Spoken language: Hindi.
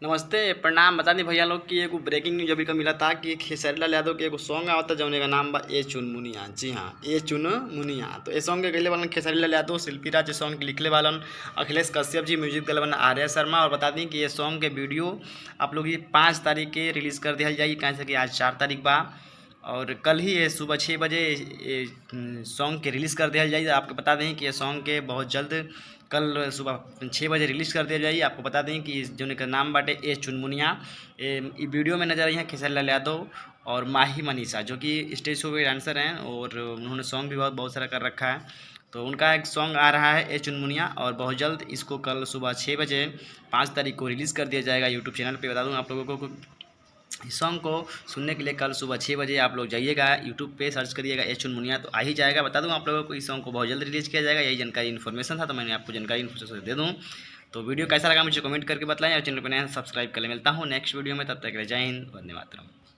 नमस्ते प्रणाम। बता दी भैया लोग कि एगो ब्रेकिंग न्यूज अभी का मिला था कि खेसारी लाल यादव के एगो सॉन्ग आवता जौने का नाम बा ए चुन मुनिया। जी हाँ, ए चुन मुनिया। तो ए सॉन्ग के गैले वालन खेसारी लाल यादव, शिल्पी राज सॉन्ग के लिखले वालन अखिलेश कश्यप जी, म्यूजिक दिले वालन आर्या शर्मा। और बता दी कि ये सॉन्ग के वीडियो आप लोग ये 5 तारीख के रिलीज़ कर दिया जाए, कहाँ से कि आज 4 तारीख बा और कल ही ये सुबह 6 बजे सॉन्ग के रिलीज़ कर दिया जाए। आपको बता दें कि ये सॉन्ग के बहुत जल्द कल सुबह 6 बजे रिलीज़ कर दिया जाए। आपको बता दें कि जोने का नाम बाटे ए चुनमुनिया। वीडियो में नजर आई हैं खेसारी लाल यादव और माही मनीषा, जो कि स्टेज शो के डांसर हैं और उन्होंने सॉन्ग भी बहुत सारा कर रखा है। तो उनका एक सॉन्ग आ रहा है ए चुनमुनिया और बहुत जल्द इसको कल सुबह 6 बजे 5 तारीख को रिलीज़ कर दिया जाएगा यूट्यूब चैनल पे। बता दूँ आप लोगों को इस सॉन्ग को सुनने के लिए कल सुबह 6 बजे आप लोग जाइएगा यूट्यूब पे, सर्च करिएगा ए चुनमुनिया तो आ ही जाएगा। बता दूं आप लोगों को इस सॉन्ग को बहुत जल्द रिलीज़ किया जाएगा। यही जानकारी इन्फॉर्मेशन था, तो मैंने आपको जानकारी इन्फॉर्मेशन दे दूं। तो वीडियो कैसा लगा मुझे कमेंट करके बताएं और चैनल पर नया सब्सक्राइब कर ले। मिलता हूँ नेक्स्ट वीडियो में, तब तक के लिए जय हिंद, वंदे मातरम।